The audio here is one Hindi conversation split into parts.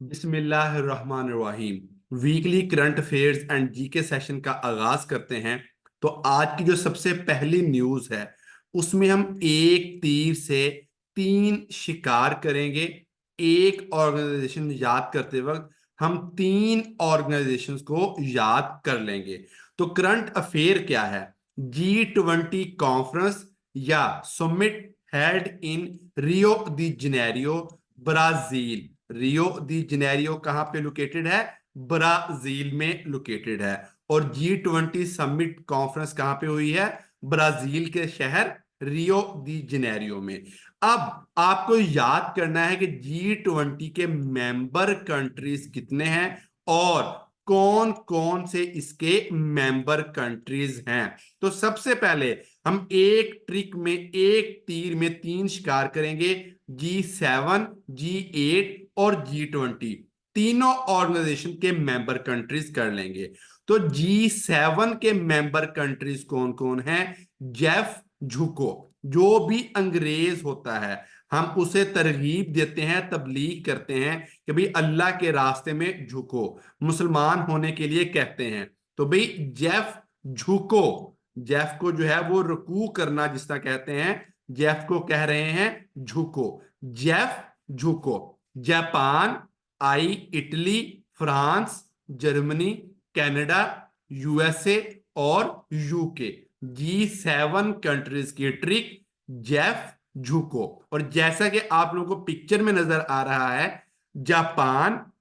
बिस्मिल्लाहिर्रहमानिर्रहीम। Weekly current affairs and GK session का आगाज करते हैं। तो आज की जो सबसे पहली न्यूज है उसमें हम एक तीर से तीन शिकार करेंगे। एक ऑर्गेनाइजेशन याद करते वक्त हम तीन ऑर्गेनाइजेशंस को याद कर लेंगे। तो करंट अफेयर क्या है? G20 कॉन्फ्रेंस या summit held in Rio de Janeiro, Brazil. Rio de Janeiro कहां पे लोकेटेड है? ब्राजील में लोकेटेड है। और G20 समिट कॉन्फ्रेंस कहां पे हुई है? ब्राजील के शहर रियो दी जनेरियो में। अब आपको याद करना है कि G20 के मेंबर कंट्रीज कितने हैं और कौन कौन से इसके मेंबर कंट्रीज हैं। तो सबसे पहले हम एक ट्रिक में एक तीर में तीन शिकार करेंगे। G7, G8 और G20 तीनों ऑर्गेनाइजेशन के मेंबर कंट्रीज कर लेंगे। तो G7 के मेंबर कंट्रीज कौन कौन हैं? जेफ झुको, जो भी अंग्रेज होता है हम उसे तरगीब देते हैं, तबलीग करते हैं कि भाई अल्लाह के रास्ते में झुको, मुसलमान होने के लिए कहते हैं। तो भाई जेफ झुको, जेफ को जो है वो रुकू करना जिस तरह कहते हैं, जेफ को कह रहे हैं झुको। जेफ झुको। Japan, I, Italy, France, Germany, Canada, USA और यूके। G7 कंट्रीज की ट्रिक जेफ झुको। और जैसा कि आप लोगों को पिक्चर में नजर आ रहा है, जापान,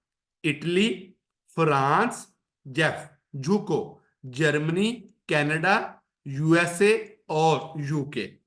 इटली, फ्रांस, जेफ झुको, जर्मनी, कनाडा, यूएसए और यूके।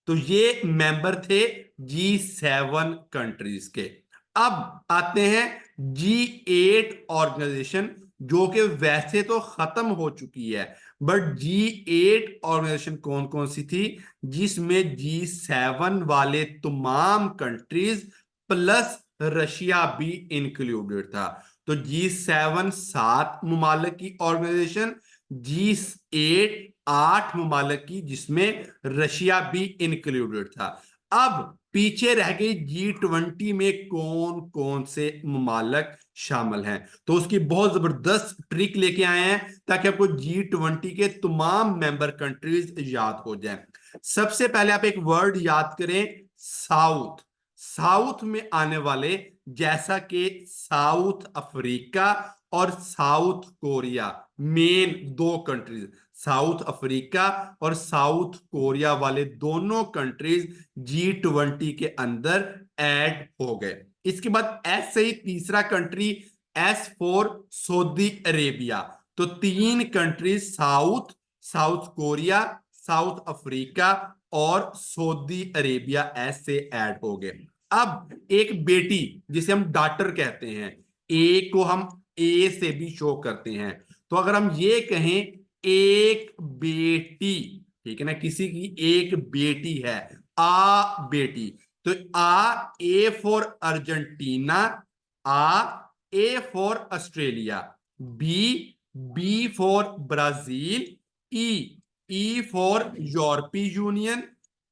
तो ये मेंबर थे G7 कंट्रीज के। अब आते हैं G8 ऑर्गेनाइजेशन, जो कि वैसे तो खत्म हो चुकी है, बट G8 ऑर्गेनाइजेशन कौन कौन सी थी? जिसमें G7 वाले तमाम कंट्रीज प्लस रशिया भी इंक्लूडेड था। तो G7 सात ममालिक की ऑर्गेनाइजेशन, G8 आठ ममालिक की, जिसमें रशिया भी इंक्लूडेड था। अब पीछे रह गई G20 में कौन कौन से ममालिक शामिल हैं। तो उसकी बहुत जबरदस्त ट्रिक लेके आए हैं ताकि आपको G20 के तमाम मेंबर कंट्रीज याद हो जाएं। सबसे पहले आप एक वर्ड याद करें, साउथ। साउथ में आने वाले, जैसा कि साउथ अफ्रीका और साउथ कोरिया, मेन दो कंट्रीज, साउथ अफ्रीका और साउथ कोरिया वाले दोनों कंट्रीज G20 के अंदर ऐड हो गए। इसके बाद एस से ही तीसरा country, S for Saudi Arabia. तो तीन countries, south, south Korea, south Africa और सऊदी अरेबिया एस से ऐड हो गए। अब एक बेटी जिसे हम डॉटर कहते हैं, ए को हम ए से भी शो करते हैं। तो अगर हम ये कहें एक बेटी, ठीक है ना, किसी की एक बेटी है, आ बेटी। तो आ, ए फॉर अर्जेंटीना, आ, A for Australia, B, B for Brazil, E, E for European Union,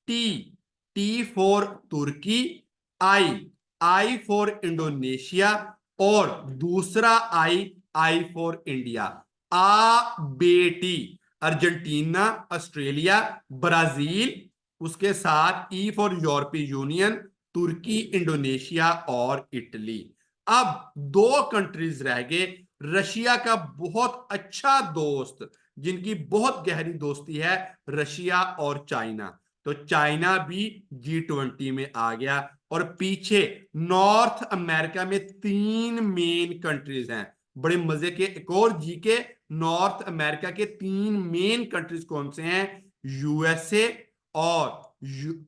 T, T for Turkey, I, I for Indonesia और दूसरा आई, आई फॉर इंडिया। आ बेटी, अर्जेंटीना, ऑस्ट्रेलिया, ब्राजील, उसके साथ ई for European union, Turki, Indonesia और इटली। अब दो कंट्रीज रह गए। रशिया का बहुत अच्छा दोस्त, जिनकी बहुत गहरी दोस्ती है, रशिया और चाइना। तो चाइना भी G20 में आ गया। और पीछे नॉर्थ अमेरिका में तीन मेन कंट्रीज हैं। बड़े मजे के एक और जी के, नॉर्थ अमेरिका के तीन मेन कंट्रीज कौन से हैं? यूएसए और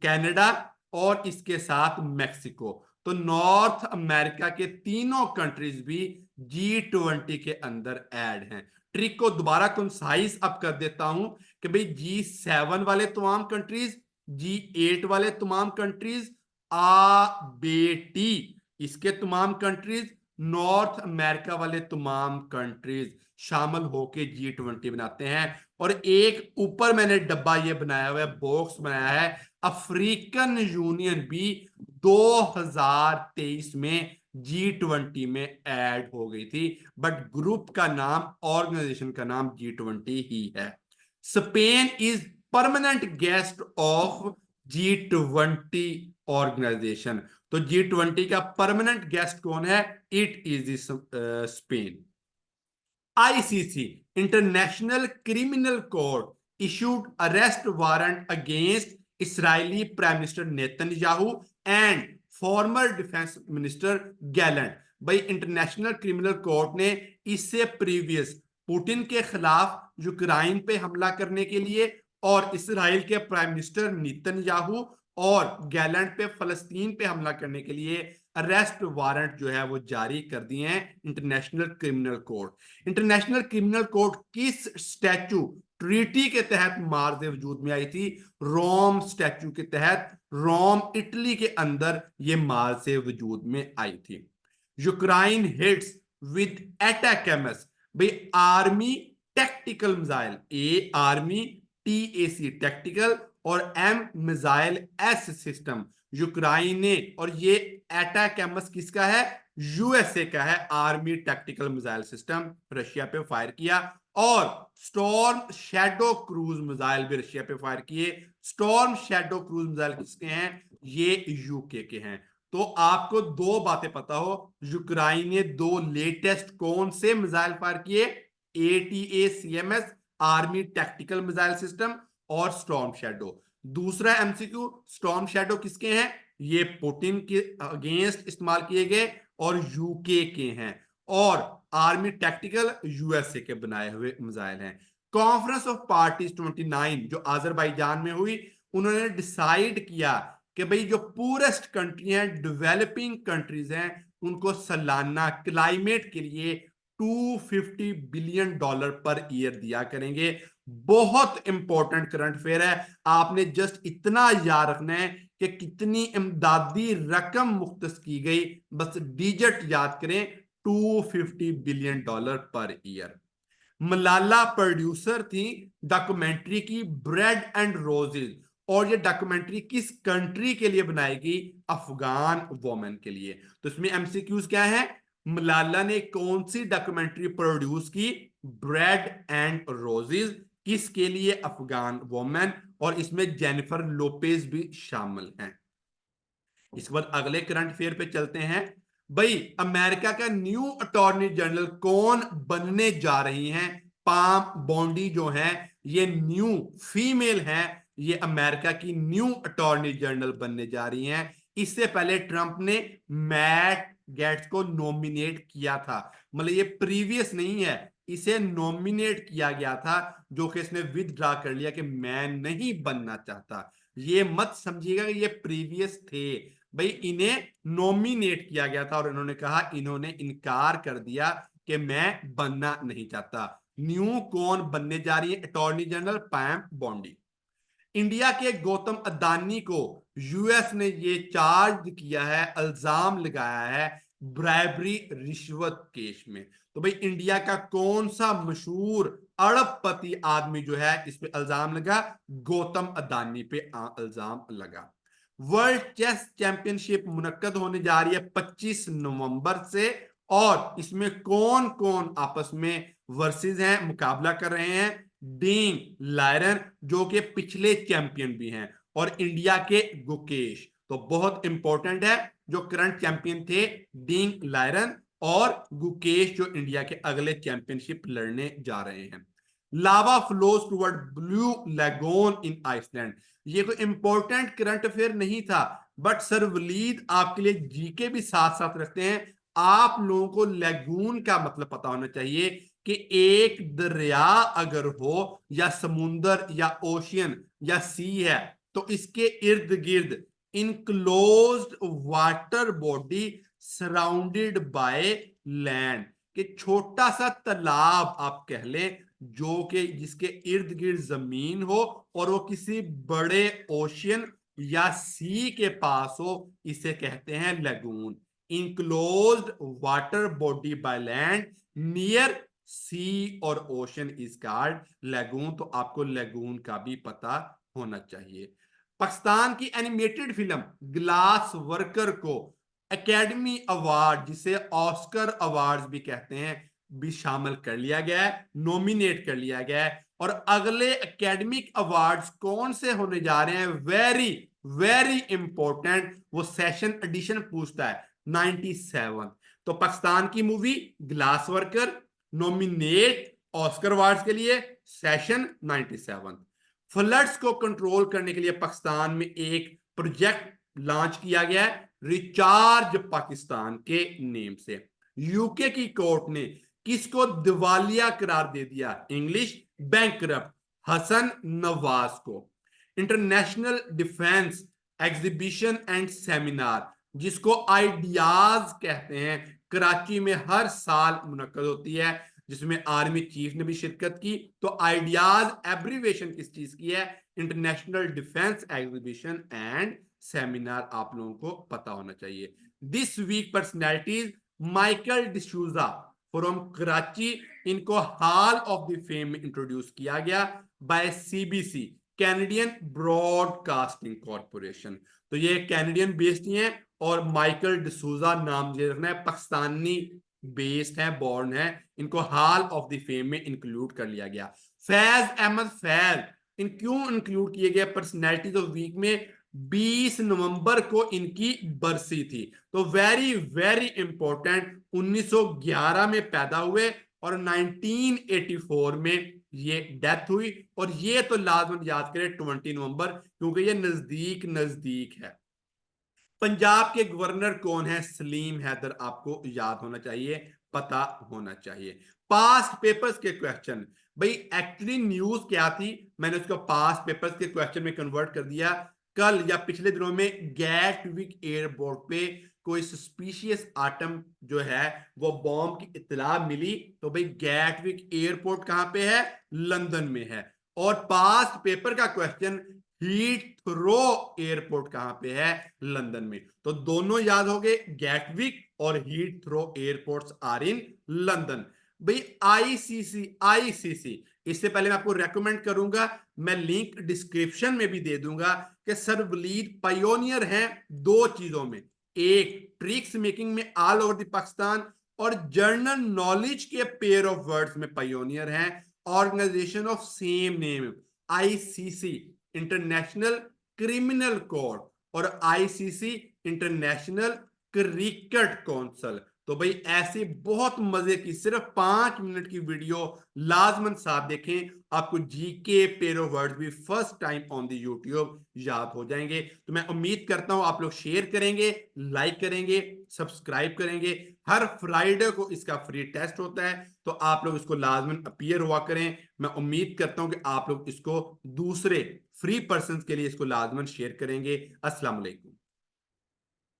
कनाडा और इसके साथ मेक्सिको। तो नॉर्थ अमेरिका के तीनों कंट्रीज भी G20 के अंदर ऐड हैं। ट्रिक को दोबारा कंसाइज अप कर देता हूं कि भाई G7 वाले तमाम कंट्रीज, G8 वाले तमाम कंट्रीज, आ बेटी इसके तमाम कंट्रीज, नॉर्थ अमेरिका वाले तमाम कंट्रीज शामिल होके G20 बनाते हैं। और एक ऊपर मैंने डब्बा ये बनाया हुआ है, बॉक्स बनाया है, अफ्रीकन यूनियन भी 2023 में G20 में ऐड हो गई थी, बट ग्रुप का नाम, ऑर्गेनाइजेशन का नाम G20 ही है। Spain is permanent guest of G20 organization. तो G20 का परमानेंट गेस्ट कौन है? It is Spain. ICC, International Criminal Court, issued arrest warrant against Israeli prime minister Netanyahu and former defence minister Gallant. भाई इंटरनेशनल क्रिमिनल कोर्ट ने इससे प्रीवियस पुतिन के खिलाफ यूक्रेन पे हमला करने के लिए और इसराइल के प्राइम मिनिस्टर नेतन्याहू और गैलेंट पे, फलस्तीन पे हमला करने के लिए अरेस्ट वारंट जो है वो जारी कर दिए हैं international Criminal court. International Criminal court किस स्टैचू, ट्रीटी के तहत मार्च वजूद में आई थी? रोम स्टैचू के तहत, रोम इटली के अंदर ये मार्च से वजूद में आई थी। यूक्रेन हिट्स विद एटैकम्स, भाई आर्मी टैक्टिकल मिसाइल, ए आर्मी, TAC टैक्टिकल, और M missile S system Ukraine ने, और ये एटैकम्स किसका है? यूएसए का है। Army tactical missile system Russia पे फायर किया, और स्टॉर्म शैडो क्रूज मिसाइल भी रशिया पे फायर किए। स्टॉर्म शैडो क्रूज मिसाइल किसके हैं? ये यूके के हैं। तो आपको दो बातें पता हो, यूक्रेन ने दो लेटेस्ट कौन से मिसाइल फायर किए? ATACMS army tactical missile system और स्टॉर्म शैडो। दूसरा MCQ, स्टॉर्म शैडो किसके हैं? ये पुतिन के अगेंस्ट इस्तेमाल किए गए और यूके के हैं, और आर्मी टैक्टिकल यूएसए के बनाए हुए मिसाइल हैं। कॉन्फ्रेंस ऑफ पार्टीज 29 जो अजरबैजान में हुई, उन्होंने डिसाइड किया कि भाई जो पूरेस्ट कंट्री हैं, डेवलपिंग कंट्रीज हैं, उनको सालाना क्लाइमेट के लिए $250 बिलियन पर ईयर दिया करेंगे। बहुत इंपॉर्टेंट करंट अफेयर है, आपने जस्ट इतना याद रखना है कि कितनी इमदादी रकम मुख्तस की गई, बस डिजिट याद करें, $250 billion per year. Malala producer थी डॉक्यूमेंट्री की ब्रेड एंड रोजेज, और ये डॉक्यूमेंट्री किस कंट्री के लिए बनाई गई? अफगान वोमेन के लिए। तो इसमें MCQs क्या है? मलाला ने कौन सी डॉक्यूमेंट्री प्रोड्यूस की? Bread and roses. किसके लिए? अफगान वोमेन, और इसमें जेनिफर लोपेज भी शामिल हैं। इसके बाद अगले करंट अफेयर पे चलते हैं। भाई अमेरिका का न्यू अटॉर्नी जनरल कौन बनने जा रही हैं? पाम बॉन्डी जो है, ये न्यू फीमेल है, ये अमेरिका की न्यू अटॉर्नी जनरल बनने जा रही हैं। इससे पहले ट्रंप ने मैट गेट्स को नॉमिनेट किया था, मतलब ये प्रीवियस नहीं है, इसे नॉमिनेट किया गया था, जो कि इसने विदड्रा कर लिया कि मैं नहीं बनना चाहता। ये मत समझिएगा कि ये प्रीवियस थे, भाई इन्हें नॉमिनेट किया गया था और इन्होंने कहा, इन्होंने इनकार कर दिया कि मैं बनना नहीं चाहता। न्यू कौन बनने जा रही है अटॉर्नी जनरल? पैम बॉन्डी। इंडिया के गौतम अदानी को यूएस ने ये चार्ज किया है, इल्जाम लगाया है ब्राइबरी, रिश्वत केस में। तो भाई इंडिया का कौन सा मशहूर अरबपति आदमी जो है इस पे इल्जाम लगा? गौतम अदानी पे इल्जाम लगा। वर्ल्ड चेस चैंपियनशिप मुनक्कद होने जा रही है 25 नवंबर से, और इसमें कौन कौन आपस में वर्सेस हैं, मुकाबला कर रहे हैं? डीन लायरन जो कि पिछले चैंपियन भी हैं, और इंडिया के गुकेश। तो बहुत इंपॉर्टेंट है, जो करंट चैंपियन थे डीन लायरन और गुकेश, जो इंडिया के अगले चैंपियनशिप लड़ने जा रहे हैं। Lava flows toward blue lagoon in Iceland, ये कोई इंपॉर्टेंट करंट अफेयर नहीं था, बट सर वलीद आपके लिए जीके भी साथ साथ रखते हैं। आप लोगों को लैगून का मतलब पता होना चाहिए कि एक दरिया अगर हो, या समुंदर, या ओशियन, या सी है, तो इसके इर्द गिर्द enclosed water body surrounded by land, कि छोटा सा तालाब आप कह लें, जो कि जिसके इर्द गिर्द जमीन हो और वो किसी बड़े ओशियन या सी के पास हो, इसे कहते हैं lagoon. Enclosed water body by land near sea और ओशन इज कॉल्ड लगून। तो आपको लगून का भी पता होना चाहिए। पाकिस्तान की एनिमेटेड फिल्म ग्लास वर्कर को एकेडमी अवार्ड जिसे ऑस्कर अवार्ड्स भी कहते हैं भी शामिल कर लिया गया है, नॉमिनेट कर लिया गया है। और अगले एकेडमिक अवार्ड्स कौन से होने जा रहे हैं, वेरी वेरी इंपॉर्टेंट, वो सेशन एडिशन पूछता है 97। तो पाकिस्तान की movie glass worker nominate Oscar awards के लिए, सेशन 97। फ्लड्स को कंट्रोल करने के लिए पाकिस्तान में एक प्रोजेक्ट लॉन्च किया गया है रिचार्ज पाकिस्तान के नेम से। यूके की कोर्ट ने किसको दिवालिया करार दे दिया, इंग्लिश बैंकरप्ट, हसन नवाज को। International Defence Exhibition and seminar जिसको आइडियाज कहते हैं, कराची में हर साल मुनक्कद होती है, जिसमें आर्मी चीफ ने भी शिरकत की। तो आइडियाज एब्रीवेशन किस चीज की है, International Defence Exhibition and Seminar, आप लोगों को पता होना चाहिए। This week personalities Michael D'Souza from Karachi, इनको हॉल ऑफ द फेम में इंट्रोड्यूस किया गया by CBC, Canadian Broadcasting Corporation. तो ये कैनेडियन बेस्ड ही हैं और माइकल डिसूजा नाम जो रखना है, पाकिस्तानी बेस्ड है, बॉर्न है, इनको हॉल ऑफ द फेम में इंक्लूड कर लिया गया। फैज अहमद फैज इन क्यों इंक्लूड किए गए पर्सनैलिटीज ऑफ वीक में, 20 नवंबर को इनकी बरसी थी। तो वेरी वेरी इंपॉर्टेंट, 1911 में पैदा हुए और 1984 में ये डेथ हुई। और ये तो लाजमन याद करें 20 नवंबर, क्योंकि ये नजदीक नजदीक है। पंजाब के गवर्नर कौन है, सलीम हैदर, आपको याद होना चाहिए, पता होना चाहिए। पास्ट पेपर्स के क्वेश्चन, भाई एक्चुअली न्यूज क्या थी, मैंने उसको पास्ट पेपर्स के क्वेश्चन में कन्वर्ट कर दिया। कल या पिछले दिनों में गैटविक एयरपोर्ट पे कोई सस्पिशियस आइटम जो है वो बॉम्ब की इत्तला मिली। तो भाई गैटविक एयरपोर्ट कहां पे है, लंदन में है। और पास्ट पेपर का क्वेश्चन, हीथ्रो एयरपोर्ट कहां पे है, लंदन में। तो दोनों याद हो गए, गैटविक और Heathrow airports are in London. भाई आईसीसी, आईसीसी इससे पहले मैं आपको रेकमेंड करूंगा, मैं लिंक डिस्क्रिप्शन में भी दे दूंगा कि सर वलीद पायोनियर हैं दो चीजों में, एक ट्रिक्स मेकिंग में ऑल ओवर द पाकिस्तान, और जर्नल नॉलेज के पेयर ऑफ वर्ड्स में पायोनियर हैं। Organization of same name, ICC International Criminal Court और आईसीसी इंटरनेशनल क्रिकेट काउंसिल। तो भाई ऐसे बहुत मजे की सिर्फ 5 मिनट की वीडियो लाजमन साथ देखें, आपको जीके पेयर ऑफ वर्ड्स भी first time on the YouTube याद हो जाएंगे। तो मैं उम्मीद करता हूं आप लोग शेयर करेंगे, लाइक करेंगे, सब्सक्राइब करेंगे। हर फ्राइडे को इसका फ्री टेस्ट होता है, तो आप लोग इसको लाजमन अपीयर हुआ करें। मैं उम्मीद करता हूं कि आप लोग इसको दूसरे फ्री पर्सन के लिए इसको लाजमन शेयर करेंगे। अस्सलाम वालेकुम।